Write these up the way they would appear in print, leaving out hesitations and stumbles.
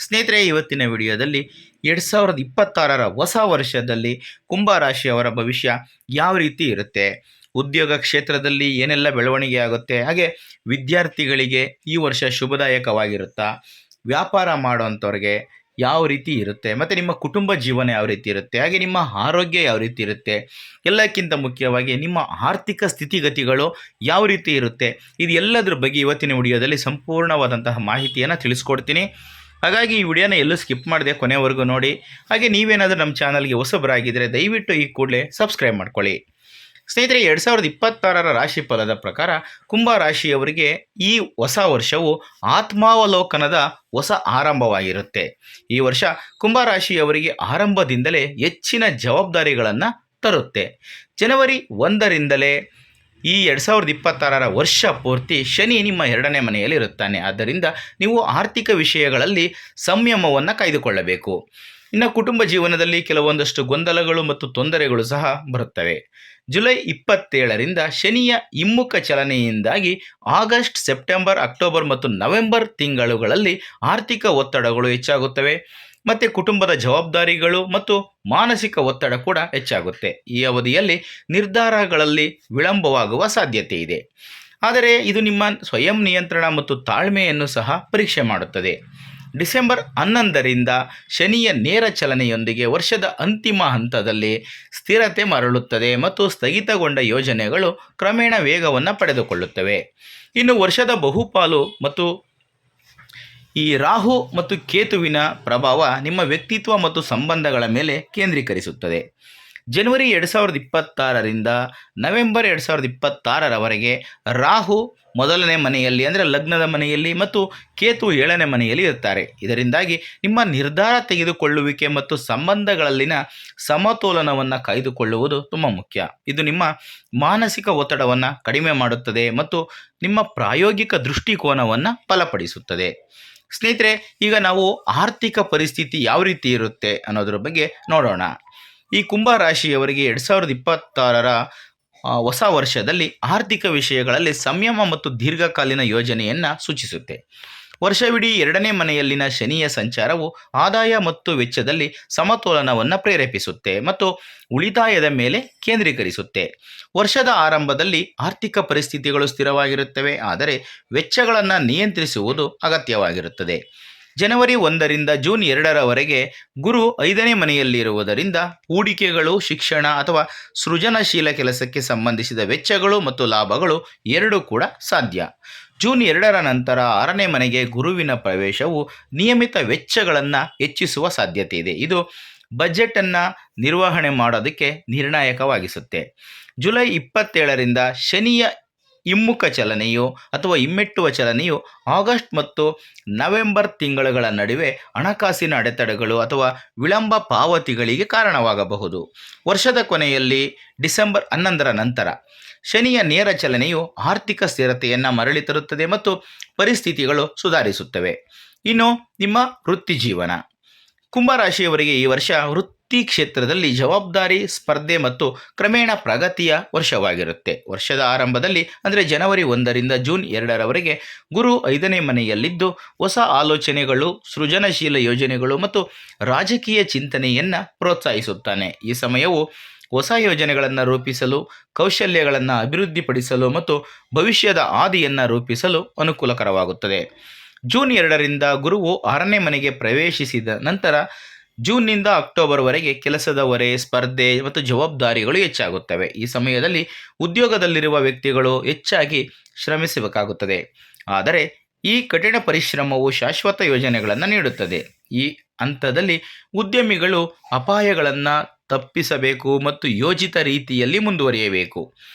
ಸ್ನೇಹಿತರೆ, ಇವತ್ತಿನ ವಿಡಿಯೋದಲ್ಲಿ 2026ರ ಹೊಸ ವರ್ಷದಲ್ಲಿ ಕುಂಭರಾಶಿಯವರ ಭವಿಷ್ಯ ಯಾವ ರೀತಿ ಇರುತ್ತೆ, ಉದ್ಯೋಗ ಕ್ಷೇತ್ರದಲ್ಲಿ ಏನೆಲ್ಲ ಬೆಳವಣಿಗೆ ಆಗುತ್ತೆ, ಹಾಗೆ ವಿದ್ಯಾರ್ಥಿಗಳಿಗೆ ಈ ವರ್ಷ ಶುಭದಾಯಕವಾಗಿರುತ್ತಾ, ವ್ಯಾಪಾರ ಮಾಡೋವಂಥವ್ರಿಗೆ ಯಾವ ರೀತಿ ಇರುತ್ತೆ, ಮತ್ತು ನಿಮ್ಮ ಕುಟುಂಬ ಜೀವನ ಯಾವ ರೀತಿ ಇರುತ್ತೆ, ಹಾಗೆ ನಿಮ್ಮ ಆರೋಗ್ಯ ಯಾವ ರೀತಿ ಇರುತ್ತೆ, ಎಲ್ಲಕ್ಕಿಂತ ಮುಖ್ಯವಾಗಿ ನಿಮ್ಮ ಆರ್ಥಿಕ ಸ್ಥಿತಿಗತಿಗಳು ಯಾವ ರೀತಿ ಇರುತ್ತೆ, ಇದು ಎಲ್ಲದರ ಬಗ್ಗೆ ಇವತ್ತಿನ ವಿಡಿಯೋದಲ್ಲಿ ಸಂಪೂರ್ಣವಾದಂತಹ ಮಾಹಿತಿಯನ್ನು ತಿಳಿಸ್ಕೊಡ್ತೀನಿ. ಹಾಗಾಗಿ ಈ ವಿಡಿಯೋನ ಎಲ್ಲೂ ಸ್ಕಿಪ್ ಮಾಡದೆ ಕೊನೆವರೆಗೂ ನೋಡಿ. ಹಾಗೆ ನೀವೇನಾದರೂ ನಮ್ಮ ಚಾನಲ್ಗೆ ಹೊಸಬರಾಗಿದ್ದರೆ ದಯವಿಟ್ಟು ಈ ಕೂಡಲೇ ಸಬ್ಸ್ಕ್ರೈಬ್ ಮಾಡ್ಕೊಳ್ಳಿ. ಸ್ನೇಹಿತರೆ, 2026ರ ರಾಶಿ ಫಲದ ಪ್ರಕಾರ ಕುಂಭ ರಾಶಿಯವರಿಗೆ ಈ ಹೊಸ ವರ್ಷವು ಆತ್ಮಾವಲೋಕನದ ಹೊಸ ಆರಂಭವಾಗಿರುತ್ತೆ. ಈ ವರ್ಷ ಕುಂಭ ರಾಶಿಯವರಿಗೆ ಆರಂಭದಿಂದಲೇ ಹೆಚ್ಚಿನ ಜವಾಬ್ದಾರಿಗಳನ್ನು ತರುತ್ತೆ. ಜನವರಿ 1ರಿಂದಲೇ ಈ 2026ರ ವರ್ಷ ಪೂರ್ತಿ ಶನಿ ನಿಮ್ಮ 2ನೇ ಮನೆಯಲ್ಲಿ ಇರುತ್ತಾನೆ. ಆದ್ದರಿಂದ ನೀವು ಆರ್ಥಿಕ ವಿಷಯಗಳಲ್ಲಿ ಸಂಯಮವನ್ನು ಕಾಯ್ದುಕೊಳ್ಳಬೇಕು. ಇನ್ನು ಕುಟುಂಬ ಜೀವನದಲ್ಲಿ ಕೆಲವೊಂದಷ್ಟು ಗೊಂದಲಗಳು ಮತ್ತು ತೊಂದರೆಗಳು ಸಹ ಬರುತ್ತವೆ. ಜುಲೈ 27ರಿಂದ ಶನಿಯ ಹಿಮ್ಮುಖ ಚಲನೆಯಿಂದಾಗಿ ಆಗಸ್ಟ್, ಸೆಪ್ಟೆಂಬರ್, ಅಕ್ಟೋಬರ್ ಮತ್ತು ನವೆಂಬರ್ ತಿಂಗಳುಗಳಲ್ಲಿ ಆರ್ಥಿಕ ಒತ್ತಡಗಳು ಹೆಚ್ಚಾಗುತ್ತವೆ ಮತ್ತು ಕುಟುಂಬದ ಜವಾಬ್ದಾರಿಗಳು ಮತ್ತು ಮಾನಸಿಕ ಒತ್ತಡ ಕೂಡ ಹೆಚ್ಚಾಗುತ್ತೆ. ಈ ಅವಧಿಯಲ್ಲಿ ನಿರ್ಧಾರಗಳಲ್ಲಿ ವಿಳಂಬವಾಗುವ ಸಾಧ್ಯತೆ ಇದೆ. ಆದರೆ ಇದು ನಿಮ್ಮ ಸ್ವಯಂ ನಿಯಂತ್ರಣ ಮತ್ತು ತಾಳ್ಮೆಯನ್ನು ಸಹ ಪರೀಕ್ಷೆ ಮಾಡುತ್ತದೆ. ಡಿಸೆಂಬರ್ 11ರಿಂದ ಶನಿಯ ನೇರ ಚಲನೆಯೊಂದಿಗೆ ವರ್ಷದ ಅಂತಿಮ ಹಂತದಲ್ಲಿ ಸ್ಥಿರತೆ ಮರಳುತ್ತದೆ ಮತ್ತು ಸ್ಥಗಿತಗೊಂಡ ಯೋಜನೆಗಳು ಕ್ರಮೇಣ ವೇಗವನ್ನು ಪಡೆದುಕೊಳ್ಳುತ್ತವೆ. ಇನ್ನು ವರ್ಷದ ಬಹುಪಾಲು ಮತ್ತು ಈ ರಾಹು ಮತ್ತು ಕೇತುವಿನ ಪ್ರಭಾವ ನಿಮ್ಮ ವ್ಯಕ್ತಿತ್ವ ಮತ್ತು ಸಂಬಂಧಗಳ ಮೇಲೆ ಕೇಂದ್ರೀಕರಿಸುತ್ತದೆ. ಜನವರಿ 2026ರಿಂದ ನವೆಂಬರ್ 2026ರವರೆಗೆ ರಾಹು ಮೊದಲನೇ ಮನೆಯಲ್ಲಿ ಅಂದರೆ ಲಗ್ನದ ಮನೆಯಲ್ಲಿ ಮತ್ತು ಕೇತು 7ನೇ ಮನೆಯಲ್ಲಿ ಇರ್ತಾರೆ. ಇದರಿಂದಾಗಿ ನಿಮ್ಮ ನಿರ್ಧಾರ ತೆಗೆದುಕೊಳ್ಳುವಿಕೆ ಮತ್ತು ಸಂಬಂಧಗಳಲ್ಲಿನ ಸಮತೋಲನವನ್ನು ಕಾಯ್ದುಕೊಳ್ಳುವುದು ತುಂಬ ಮುಖ್ಯ. ಇದು ನಿಮ್ಮ ಮಾನಸಿಕ ಒತ್ತಡವನ್ನು ಕಡಿಮೆ ಮಾಡುತ್ತದೆ ಮತ್ತು ನಿಮ್ಮ ಪ್ರಾಯೋಗಿಕ ದೃಷ್ಟಿಕೋನವನ್ನು ಬಲಪಡಿಸುತ್ತದೆ. ಸ್ನೇಹಿತರೆ, ಈಗ ನಾವು ಆರ್ಥಿಕ ಪರಿಸ್ಥಿತಿ ಯಾವ ರೀತಿ ಇರುತ್ತೆ ಅನ್ನೋದ್ರ ಬಗ್ಗೆ ನೋಡೋಣ. ಈ ಕುಂಭ ರಾಶಿಯವರಿಗೆ 2026ರ ಹೊಸ ವರ್ಷದಲ್ಲಿ ಆರ್ಥಿಕ ವಿಷಯಗಳಲ್ಲಿ ಸಂಯಮ ಮತ್ತು ದೀರ್ಘಕಾಲೀನ ಯೋಜನೆಯನ್ನು ಸೂಚಿಸುತ್ತೆ. ವರ್ಷವಿಡೀ 2ನೇ ಮನೆಯಲ್ಲಿನ ಶನಿಯ ಸಂಚಾರವು ಆದಾಯ ಮತ್ತು ವೆಚ್ಚದಲ್ಲಿ ಸಮತೋಲನವನ್ನು ಪ್ರೇರೇಪಿಸುತ್ತೆ ಮತ್ತು ಉಳಿತಾಯದ ಮೇಲೆ ಕೇಂದ್ರೀಕರಿಸುತ್ತೆ. ವರ್ಷದ ಆರಂಭದಲ್ಲಿ ಆರ್ಥಿಕ ಪರಿಸ್ಥಿತಿಗಳು ಸ್ಥಿರವಾಗಿರುತ್ತವೆ, ಆದರೆ ವೆಚ್ಚಗಳನ್ನು ನಿಯಂತ್ರಿಸುವುದು ಅಗತ್ಯವಾಗಿರುತ್ತದೆ. ಜನವರಿ 1ರಿಂದ ಜೂನ್ 2ರವರೆಗೆ ಗುರು 5ನೇ ಮನೆಯಲ್ಲಿರುವುದರಿಂದ ಹೂಡಿಕೆಗಳು, ಶಿಕ್ಷಣ ಅಥವಾ ಸೃಜನಶೀಲ ಕೆಲಸಕ್ಕೆ ಸಂಬಂಧಿಸಿದ ವೆಚ್ಚಗಳು ಮತ್ತು ಲಾಭಗಳು ಎರಡೂ ಕೂಡ ಸಾಧ್ಯ. ಜೂನ್ 2ರ ನಂತರ 6ನೇ ಮನೆಗೆ ಗುರುವಿನ ಪ್ರವೇಶವು ನಿಯಮಿತ ವೆಚ್ಚಗಳನ್ನು ಹೆಚ್ಚಿಸುವ ಸಾಧ್ಯತೆ ಇದೆ. ಇದು ಬಜೆಟನ್ನು ನಿರ್ವಹಣೆ ಮಾಡೋದಕ್ಕೆ ನಿರ್ಣಾಯಕವಾಗಿಸುತ್ತೆ. ಜುಲೈ 27ರಿಂದ ಶನಿಯ ಹಿಮ್ಮುಖ ಚಲನೆಯು ಅಥವಾ ಹಿಮ್ಮೆಟ್ಟುವ ಚಲನೆಯು ಆಗಸ್ಟ್ ಮತ್ತು ನವೆಂಬರ್ ತಿಂಗಳುಗಳ ನಡುವೆ ಹಣಕಾಸಿನ ಅಡೆತಡೆಗಳು ಅಥವಾ ವಿಳಂಬ ಪಾವತಿಗಳಿಗೆ ಕಾರಣವಾಗಬಹುದು. ವರ್ಷದ ಕೊನೆಯಲ್ಲಿ ಡಿಸೆಂಬರ್ 11ರ ನಂತರ ಶನಿಯ ನೇರ ಚಲನೆಯು ಆರ್ಥಿಕ ಸ್ಥಿರತೆಯನ್ನು ಮರಳಿ ತರುತ್ತದೆ ಮತ್ತು ಪರಿಸ್ಥಿತಿಗಳು ಸುಧಾರಿಸುತ್ತವೆ. ಇನ್ನು ನಿಮ್ಮ ವೃತ್ತಿ ಜೀವನ. ಕುಂಭರಾಶಿಯವರಿಗೆ ಈ ವರ್ಷ ವೃತ್ತಿ ಕ್ಷೇತ್ರದಲ್ಲಿ ಜವಾಬ್ದಾರಿ, ಸ್ಪರ್ಧೆ ಮತ್ತು ಕ್ರಮೇಣ ಪ್ರಗತಿಯ ವರ್ಷವಾಗಿರುತ್ತೆ. ವರ್ಷದ ಆರಂಭದಲ್ಲಿ ಅಂದರೆ ಜನವರಿ 1ರಿಂದ ಜೂನ್ 2ರವರೆಗೆ ಗುರು 5ನೇ ಮನೆಯಲ್ಲಿದ್ದು ಹೊಸ ಆಲೋಚನೆಗಳು, ಸೃಜನಶೀಲ ಯೋಜನೆಗಳು ಮತ್ತು ರಾಜಕೀಯ ಚಿಂತನೆಯನ್ನು ಪ್ರೋತ್ಸಾಹಿಸುತ್ತಾನೆ. ಈ ಸಮಯವು ಹೊಸ ಯೋಜನೆಗಳನ್ನು ರೂಪಿಸಲು, ಕೌಶಲ್ಯಗಳನ್ನು ಅಭಿವೃದ್ಧಿಪಡಿಸಲು ಮತ್ತು ಭವಿಷ್ಯದ ಹಾದಿಯನ್ನು ರೂಪಿಸಲು ಅನುಕೂಲಕರವಾಗುತ್ತದೆ. ಜೂನ್ 2ರಿಂದ ಗುರುವು 6ನೇ ಮನೆಗೆ ಪ್ರವೇಶಿಸಿದ ನಂತರ ಜೂನ್ನಿಂದ ಅಕ್ಟೋಬರ್ವರೆಗೆ ಕೆಲಸದ ಹೊರೆ, ಸ್ಪರ್ಧೆ ಮತ್ತು ಜವಾಬ್ದಾರಿಗಳು ಹೆಚ್ಚಾಗುತ್ತವೆ. ಈ ಸಮಯದಲ್ಲಿ ಉದ್ಯೋಗದಲ್ಲಿರುವ ವ್ಯಕ್ತಿಗಳು ಹೆಚ್ಚಾಗಿ ಶ್ರಮಿಸಬೇಕಾಗುತ್ತದೆ, ಆದರೆ ಈ ಕಠಿಣ ಪರಿಶ್ರಮವು ಶಾಶ್ವತ ಯೋಜನೆಗಳನ್ನು ನೀಡುತ್ತದೆ. ಈ ಹಂತದಲ್ಲಿ ಉದ್ಯಮಿಗಳು ಅಪಾಯಗಳನ್ನು ತಪ್ಪಿಸಬೇಕು ಮತ್ತು ಯೋಜಿತ ರೀತಿಯಲ್ಲಿ ಮುಂದುವರಿಯಬೇಕು.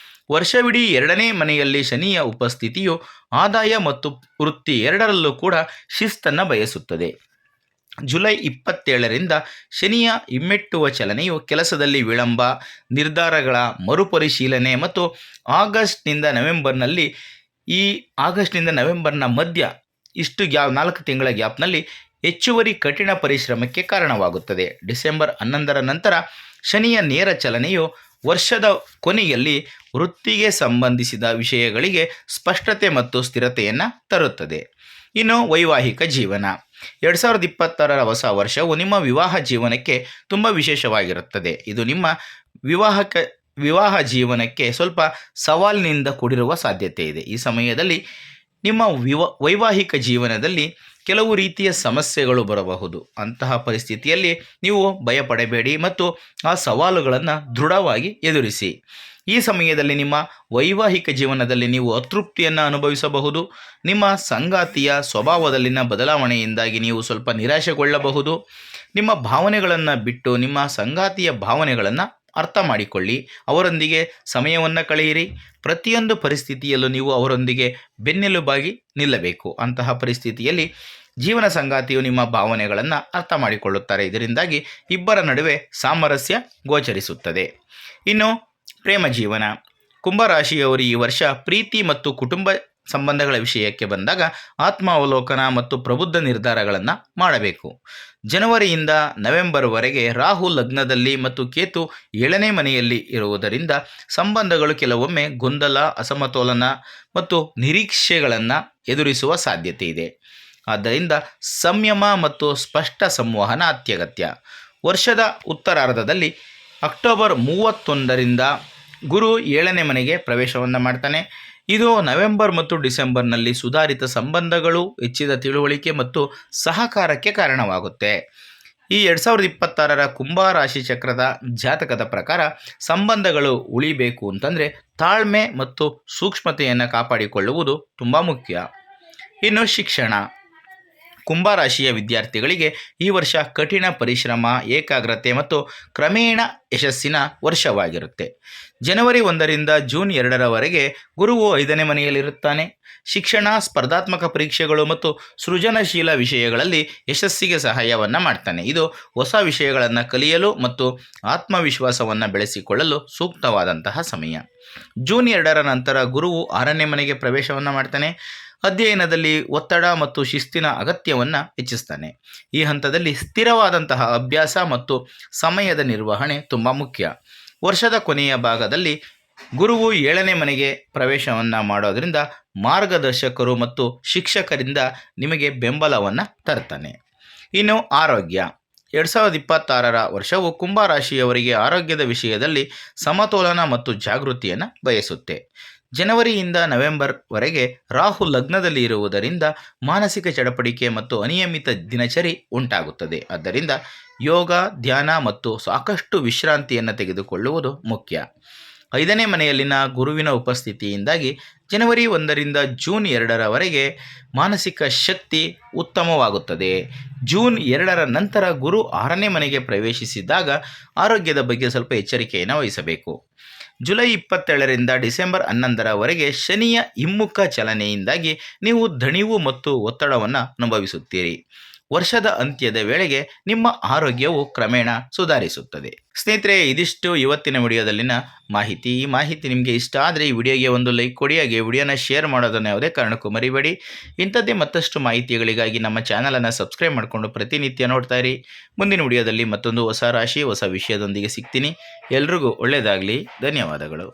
ವರ್ಷವಿಡೀ 2ನೇ ಮನೆಯಲ್ಲಿ ಶನಿಯ ಉಪಸ್ಥಿತಿಯು ಆದಾಯ ಮತ್ತು ವೃತ್ತಿ ಎರಡರಲ್ಲೂ ಕೂಡ ಶಿಸ್ತನ್ನು ಬಯಸುತ್ತದೆ. ಜುಲೈ 27ರಿಂದ ಶನಿಯ ಹಿಮ್ಮೆಟ್ಟುವ ಚಲನೆಯು ಕೆಲಸದಲ್ಲಿ ವಿಳಂಬ, ನಿರ್ಧಾರಗಳ ಮರುಪರಿಶೀಲನೆ ಮತ್ತು ಆಗಸ್ಟ್ನಿಂದ ನವೆಂಬರ್ನ ಮಧ್ಯ 4 ತಿಂಗಳ ಗ್ಯಾಪ್ನಲ್ಲಿ ಹೆಚ್ಚುವರಿ ಕಠಿಣ ಪರಿಶ್ರಮಕ್ಕೆ ಕಾರಣವಾಗುತ್ತದೆ. ಡಿಸೆಂಬರ್ 11ರ ನಂತರ ಶನಿಯ ನೇರ ಚಲನೆಯು ವರ್ಷದ ಕೊನೆಯಲ್ಲಿ ವೃತ್ತಿಗೆ ಸಂಬಂಧಿಸಿದ ವಿಷಯಗಳಿಗೆ ಸ್ಪಷ್ಟತೆ ಮತ್ತು ಸ್ಥಿರತೆಯನ್ನು ತರುತ್ತದೆ. ಇನ್ನು ವೈವಾಹಿಕ ಜೀವನ. 2026ರ ಹೊಸ ವರ್ಷವು ನಿಮ್ಮ ವಿವಾಹ ಜೀವನಕ್ಕೆ ತುಂಬ ವಿಶೇಷವಾಗಿರುತ್ತದೆ. ಇದು ನಿಮ್ಮ ವಿವಾಹ ಜೀವನಕ್ಕೆ ಸ್ವಲ್ಪ ಸವಾಲಿನಿಂದ ಕೂಡಿರುವ ಸಾಧ್ಯತೆ ಇದೆ. ಈ ಸಮಯದಲ್ಲಿ ನಿಮ್ಮ ವೈವಾಹಿಕ ಜೀವನದಲ್ಲಿ ಕೆಲವು ರೀತಿಯ ಸಮಸ್ಯೆಗಳು ಬರಬಹುದು. ಅಂತಹ ಪರಿಸ್ಥಿತಿಯಲ್ಲಿ ನೀವು ಭಯಪಡಬೇಡಿ ಮತ್ತು ಆ ಸವಾಲುಗಳನ್ನು ದೃಢವಾಗಿ ಎದುರಿಸಿ. ಈ ಸಮಯದಲ್ಲಿ ನಿಮ್ಮ ವೈವಾಹಿಕ ಜೀವನದಲ್ಲಿ ನೀವು ಅತೃಪ್ತಿಯನ್ನು ಅನುಭವಿಸಬಹುದು. ನಿಮ್ಮ ಸಂಗಾತಿಯ ಸ್ವಭಾವದಲ್ಲಿನ ಬದಲಾವಣೆಯಿಂದಾಗಿ ನೀವು ಸ್ವಲ್ಪ ನಿರಾಶೆಗೊಳ್ಳಬಹುದು. ನಿಮ್ಮ ಭಾವನೆಗಳನ್ನು ಬಿಟ್ಟು ನಿಮ್ಮ ಸಂಗಾತಿಯ ಭಾವನೆಗಳನ್ನು ಅರ್ಥ ಮಾಡಿಕೊಳ್ಳಿ. ಅವರೊಂದಿಗೆ ಸಮಯವನ್ನು ಕಳೆಯಿರಿ. ಪ್ರತಿಯೊಂದು ಪರಿಸ್ಥಿತಿಯಲ್ಲೂ ನೀವು ಅವರೊಂದಿಗೆ ಬೆನ್ನೆಲುಬಾಗಿ ನಿಲ್ಲಬೇಕು. ಅಂತಹ ಪರಿಸ್ಥಿತಿಯಲ್ಲಿ ಜೀವನ ಸಂಗಾತಿಯು ನಿಮ್ಮ ಭಾವನೆಗಳನ್ನು ಅರ್ಥ ಮಾಡಿಕೊಳ್ಳುತ್ತಾರೆ. ಇದರಿಂದಾಗಿ ಇಬ್ಬರ ನಡುವೆ ಸಾಮರಸ್ಯ ಗೋಚರಿಸುತ್ತದೆ. ಇನ್ನು ಪ್ರೇಮ ಜೀವನ. ಕುಂಭರಾಶಿಯವರು ಈ ವರ್ಷ ಪ್ರೀತಿ ಮತ್ತು ಕುಟುಂಬ ಸಂಬಂಧಗಳ ವಿಷಯಕ್ಕೆ ಬಂದಾಗ ಆತ್ಮಾವಲೋಕನ ಮತ್ತು ಪ್ರಬುದ್ಧ ನಿರ್ಧಾರಗಳನ್ನು ಮಾಡಬೇಕು. ಜನವರಿಯಿಂದ ನವೆಂಬರ್ವರೆಗೆ ರಾಹು ಲಗ್ನದಲ್ಲಿ ಮತ್ತು ಕೇತು 7ನೇ ಮನೆಯಲ್ಲಿ ಇರುವುದರಿಂದ ಸಂಬಂಧಗಳು ಕೆಲವೊಮ್ಮೆ ಗೊಂದಲ, ಅಸಮತೋಲನ ಮತ್ತು ನಿರೀಕ್ಷೆಗಳನ್ನು ಎದುರಿಸುವ ಸಾಧ್ಯತೆ ಇದೆ. ಆದ್ದರಿಂದ ಸಂಯಮ ಮತ್ತು ಸ್ಪಷ್ಟ ಸಂವಹನ ಅತ್ಯಗತ್ಯ. ವರ್ಷದ ಉತ್ತರಾರ್ಧದಲ್ಲಿ ಅಕ್ಟೋಬರ್ 31ರಿಂದ ಗುರು 7ನೇ ಮನೆಗೆ ಪ್ರವೇಶವನ್ನು ಮಾಡ್ತಾನೆ. ಇದು ನವೆಂಬರ್ ಮತ್ತು ಡಿಸೆಂಬರ್ನಲ್ಲಿ ಸುಧಾರಿತ ಸಂಬಂಧಗಳು, ಹೆಚ್ಚಿದ ತಿಳುವಳಿಕೆ ಮತ್ತು ಸಹಕಾರಕ್ಕೆ ಕಾರಣವಾಗುತ್ತೆ. ಈ 2026ರ ಕುಂಭರಾಶಿ ಚಕ್ರದ ಜಾತಕದ ಪ್ರಕಾರ ಸಂಬಂಧಗಳು ಉಳಿಬೇಕು ಅಂತಂದರೆ ತಾಳ್ಮೆ ಮತ್ತು ಸೂಕ್ಷ್ಮತೆಯನ್ನು ಕಾಪಾಡಿಕೊಳ್ಳುವುದು ತುಂಬ ಮುಖ್ಯ. ಇನ್ನು ಶಿಕ್ಷಣ. ಕುಂಭರಾಶಿಯ ವಿದ್ಯಾರ್ಥಿಗಳಿಗೆ ಈ ವರ್ಷ ಕಠಿಣ ಪರಿಶ್ರಮ, ಏಕಾಗ್ರತೆ ಮತ್ತು ಕ್ರಮೇಣ ಯಶಸ್ಸಿನ ವರ್ಷವಾಗಿರುತ್ತೆ. ಜನವರಿ 1ರಿಂದ ಜೂನ್ 2ರವರೆಗೆ ಗುರುವು 5ನೇ ಮನೆಯಲ್ಲಿರುತ್ತಾನೆ. ಶಿಕ್ಷಣ, ಸ್ಪರ್ಧಾತ್ಮಕ ಪರೀಕ್ಷೆಗಳು ಮತ್ತು ಸೃಜನಶೀಲ ವಿಷಯಗಳಲ್ಲಿ ಯಶಸ್ಸಿಗೆ ಸಹಾಯವನ್ನು ಮಾಡ್ತಾನೆ. ಇದು ಹೊಸ ವಿಷಯಗಳನ್ನು ಕಲಿಯಲು ಮತ್ತು ಆತ್ಮವಿಶ್ವಾಸವನ್ನು ಬೆಳೆಸಿಕೊಳ್ಳಲು ಸೂಕ್ತವಾದಂತಹ ಸಮಯ. ಜೂನ್ 2ರ ನಂತರ ಗುರುವು 6ನೇ ಮನೆಗೆ ಪ್ರವೇಶವನ್ನು ಮಾಡ್ತಾನೆ. ಅಧ್ಯಯನದಲ್ಲಿ ಒತ್ತಡ ಮತ್ತು ಶಿಸ್ತಿನ ಅಗತ್ಯವನ್ನು ಹೆಚ್ಚಿಸ್ತಾನೆ. ಈ ಹಂತದಲ್ಲಿ ಸ್ಥಿರವಾದಂತಹ ಅಭ್ಯಾಸ ಮತ್ತು ಸಮಯದ ನಿರ್ವಹಣೆ ತುಂಬ ಮುಖ್ಯ. ವರ್ಷದ ಕೊನೆಯ ಭಾಗದಲ್ಲಿ ಗುರುವು 7ನೇ ಮನೆಗೆ ಪ್ರವೇಶವನ್ನು ಮಾಡೋದರಿಂದ ಮಾರ್ಗದರ್ಶಕರು ಮತ್ತು ಶಿಕ್ಷಕರಿಂದ ನಿಮಗೆ ಬೆಂಬಲವನ್ನು ತರ್ತಾನೆ. ಇನ್ನು ಆರೋಗ್ಯ. 2026ರ ವರ್ಷವು ಕುಂಭರಾಶಿಯವರಿಗೆ ಆರೋಗ್ಯದ ವಿಷಯದಲ್ಲಿ ಸಮತೋಲನ ಮತ್ತು ಜಾಗೃತಿಯನ್ನು ಬಯಸುತ್ತೆ. ಜನವರಿಯಿಂದ ನವೆಂಬರ್ವರೆಗೆ ರಾಹು ಲಗ್ನದಲ್ಲಿ ಇರುವುದರಿಂದ ಮಾನಸಿಕ ಚಡಪಡಿಕೆ ಮತ್ತು ಅನಿಯಮಿತ ದಿನಚರಿ ಉಂಟಾಗುತ್ತದೆ. ಆದ್ದರಿಂದ ಯೋಗ, ಧ್ಯಾನ ಮತ್ತು ಸಾಕಷ್ಟು ವಿಶ್ರಾಂತಿಯನ್ನು ತೆಗೆದುಕೊಳ್ಳುವುದು ಮುಖ್ಯ. 5ನೇ ಮನೆಯಲ್ಲಿನ ಗುರುವಿನ ಉಪಸ್ಥಿತಿಯಿಂದಾಗಿ ಜನವರಿ 1ರಿಂದ ಜೂನ್ 2ರವರೆಗೆ ಮಾನಸಿಕ ಶಕ್ತಿ ಉತ್ತಮವಾಗುತ್ತದೆ. ಜೂನ್ 2ರ ನಂತರ ಗುರು 6ನೇ ಮನೆಗೆ ಪ್ರವೇಶಿಸಿದಾಗ ಆರೋಗ್ಯದ ಬಗ್ಗೆ ಸ್ವಲ್ಪ ಎಚ್ಚರಿಕೆಯನ್ನು ವಹಿಸಬೇಕು. ಜುಲೈ 27ರಿಂದ ಡಿಸೆಂಬರ್ 11ರವರೆಗೆ ಶನಿಯ ಹಿಮ್ಮುಖ ಚಲನೆಯಿಂದಾಗಿ ನೀವು ದಣಿವು ಮತ್ತು ಒತ್ತಡವನ್ನು ಅನುಭವಿಸುತ್ತೀರಿ. ವರ್ಷದ ಅಂತ್ಯದ ವೇಳೆಗೆ ನಿಮ್ಮ ಆರೋಗ್ಯವು ಕ್ರಮೇಣ ಸುಧಾರಿಸುತ್ತದೆ. ಸ್ನೇಹಿತರೆ, ಇದಿಷ್ಟು ಇವತ್ತಿನ ವಿಡಿಯೋದಲ್ಲಿನ ಮಾಹಿತಿ. ಈ ಮಾಹಿತಿ ನಿಮಗೆ ಇಷ್ಟ ಆದರೆ ಈ ವಿಡಿಯೋಗೆ ಒಂದು ಲೈಕ್ ಕೊಡಿ. ಹಾಗೆ ವಿಡಿಯೋನ ಶೇರ್ ಮಾಡೋದನ್ನು ಯಾವುದೇ ಕಾರಣಕ್ಕೂ ಮರಿಬೇಡಿ. ಇಂಥದ್ದೇ ಮತ್ತಷ್ಟು ಮಾಹಿತಿಗಳಿಗಾಗಿ ನಮ್ಮ ಚಾನಲನ್ನು ಸಬ್ಸ್ಕ್ರೈಬ್ ಮಾಡಿಕೊಂಡು ಪ್ರತಿನಿತ್ಯ ನೋಡ್ತಾ ಇರಿ. ಮುಂದಿನ ವಿಡಿಯೋದಲ್ಲಿ ಮತ್ತೊಂದು ಹೊಸ ರಾಶಿ, ಹೊಸ ವಿಷಯದೊಂದಿಗೆ ಸಿಗ್ತೀನಿ. ಎಲ್ರಿಗೂ ಒಳ್ಳೆಯದಾಗಲಿ. ಧನ್ಯವಾದಗಳು.